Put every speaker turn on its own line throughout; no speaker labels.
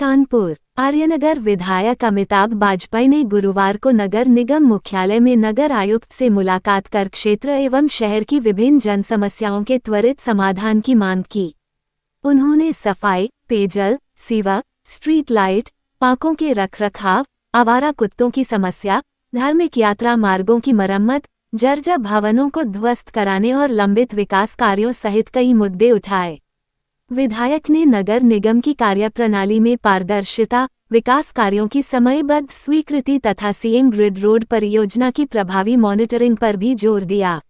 कानपुर आर्यनगर विधायक अमिताभ बाजपेयी ने गुरुवार को नगर निगम मुख्यालय में नगर आयुक्त से मुलाकात कर क्षेत्र एवं शहर की विभिन्न जन समस्याओं के त्वरित समाधान की मांग की। उन्होंने सफाई, पेयजल, सीवर, स्ट्रीट लाइट, पार्कों के रखरखाव, आवारा कुत्तों की समस्या, धार्मिक यात्रा मार्गों की मरम्मत, जर्जर भवनों को ध्वस्त कराने और लंबित विकास कार्यों सहित कई मुद्दे उठाए। विधायक ने नगर निगम की कार्यप्रणाली में पारदर्शिता, विकास कार्यों की समयबद्ध स्वीकृति तथा सीएम ग्रिड रोड परियोजना की प्रभावी मॉनिटरिंग पर भी जोर दिया।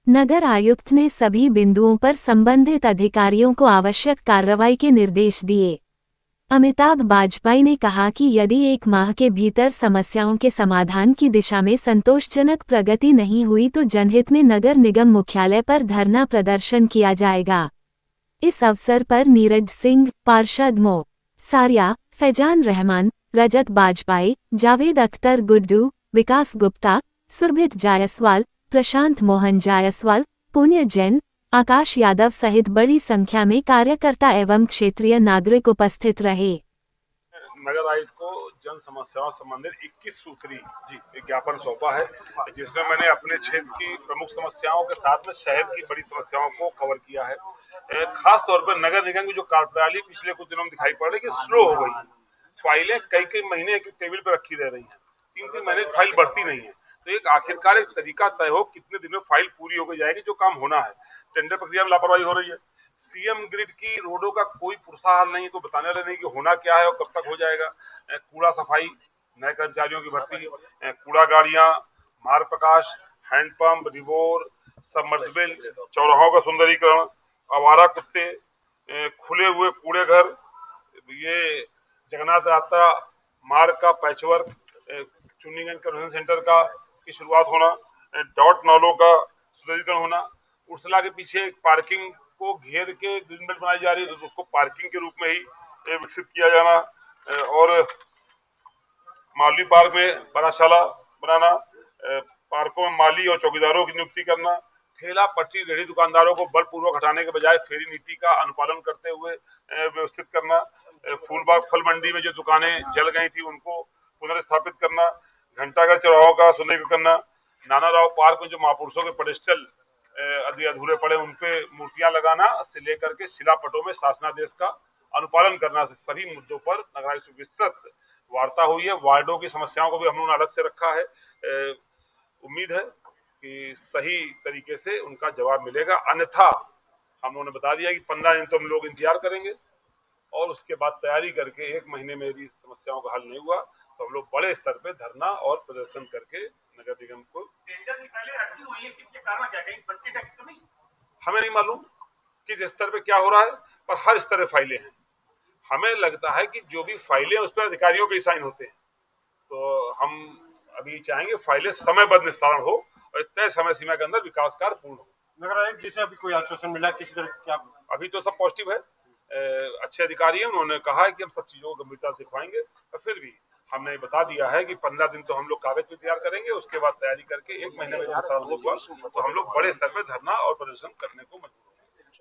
नगर आयुक्त ने सभी बिंदुओं पर संबंधित अधिकारियों को आवश्यक कार्रवाई के निर्देश दिए। अमिताभ बाजपेयी ने कहा कि यदि 1 माह के भीतर समस्याओं के समाधान की दिशा में संतोषजनक प्रगति नहीं हुई तो जनहित में नगर निगम मुख्यालय पर धरना प्रदर्शन किया जाएगा। इस अवसर पर नीरज सिंह, पार्षद मो. सारिया, फैजान रहमान, रजत बाजपेयी, जावेद अख्तर गुड्डू, विकास गुप्ता, सुरभित जायसवाल, प्रशांत मोहन जायसवाल, पुण्य जैन, आकाश यादव सहित बड़ी संख्या में कार्यकर्ता एवं क्षेत्रीय नागरिक उपस्थित रहे।
नगर आयुक्त को जन समस्याओं संबंधित 21 सूत्री ज्ञापन सौंपा है, जिसमें मैंने अपने क्षेत्र की प्रमुख समस्याओं के साथ में शहर की बड़ी समस्याओं को कवर किया है। खास तौर पर नगर निगम की जो कार्यप्रणाली पिछले कुछ दिनों में दिखाई पड़ रही है कि स्लो हो गई है। फाइलें कई महीने एक टेबल पर रखी रह रही है, 3 महीने फाइल बढ़ती नहीं है। तो एक आखिरकार एक तरीका तय हो कितने दिन में फाइल पूरी होकर जाएगी जो काम होना है। टेंडर प्रक्रिया में लापरवाही हो रही है। सीएम ग्रिड की रोडों का कोई पुरसा हाल नहीं, तो बताने वाले नहीं कि होना क्या है और कब तक हो जाएगा। कूड़ा सफाई, नए कर्मचारियों की भर्ती, कूड़ा गाड़ियां, मार्ग प्रकाश, हैंडपंप, रिवोर, सबमर्सिबल, चौराहों का सुंदरीकरण, आवारा कुत्ते, खुले हुए कूड़े घर, ये जगन्नाथ यात्रा मार्ग का पैचवर्क, चुन्नीगंज कन्वेंशन सेंटर का की शुरुआत होना, डॉट नालों का सुंदरीकरण होना, उर्सला के पीछे पार्किंग को घेर के ग्रीन बेल्ट बनाई जा रही है, तो उसको पार्किंग के रूप में ही विकसित किया जाना, और मालवी पार्क में बराशाला बनाना, पार्कों में माली और चौकीदारों की नियुक्ति करना, ठेला पटरी रेहड़ी दुकानदारों को बलपूर्वक हटाने के बजाय फेरी नीति का अनुपालन करते हुए व्यवस्थित करना, फूलबाग फल मंडी में जो दुकानें जल गई थी उनको पुनर्स्थापित करना, घंटाघर चौराहों का सुंदरीकरण करना, नाना राव पार्क में जो महापुरुषों के पेडेस्टल अभी अधूरे पड़े उनपे मूर्तियां लगाना से लेकर के शिलापटों में शासनादेश का अनुपालन करना से सभी मुद्दों पर नगर आयुक्त से विस्तृत वार्ता हुई है। वार्डों की समस्याओं को भी हम लोगों ने अलग से रखा है। उम्मीद है कि सही तरीके से उनका जवाब मिलेगा, अन्यथा हम लोगों ने बता दिया कि 15 दिन तो हम लोग इंतजार करेंगे और उसके बाद तैयारी करके 1 महीने में यदि समस्याओं का हल नहीं हुआ तो हम लोग बड़े स्तर पे धरना और प्रदर्शन करके नगर निगम को हमें नहीं मालूम किस स्तर पे क्या हो रहा है, पर हर स्तर पे फाइलें हैं। हमें लगता है कि जो भी फाइलें उस पर अधिकारियों के साइन होते हैं, तो हम अभी चाहेंगे फाइलें समयबद्ध निस्तारण हो और तय समय सीमा के अंदर विकास कार्य पूर्ण हो।
नगर आयुक्त जैसे अभी कोई आश्वासन मिला किसी तरह क्या?
अभी तो सब पॉजिटिव है, अच्छे अधिकारी हैं, उन्होंने कहा है कि हम सब चीजों को गंभीरता से दिखवाएंगे। और फिर भी हमने बता दिया है कि 15 दिन तो हम लोग कागज पे तैयार करेंगे, उसके बाद तैयारी करके 1 महीने में तो हम लोग बड़े स्तर पे धरना और प्रदर्शन करने को मजबूर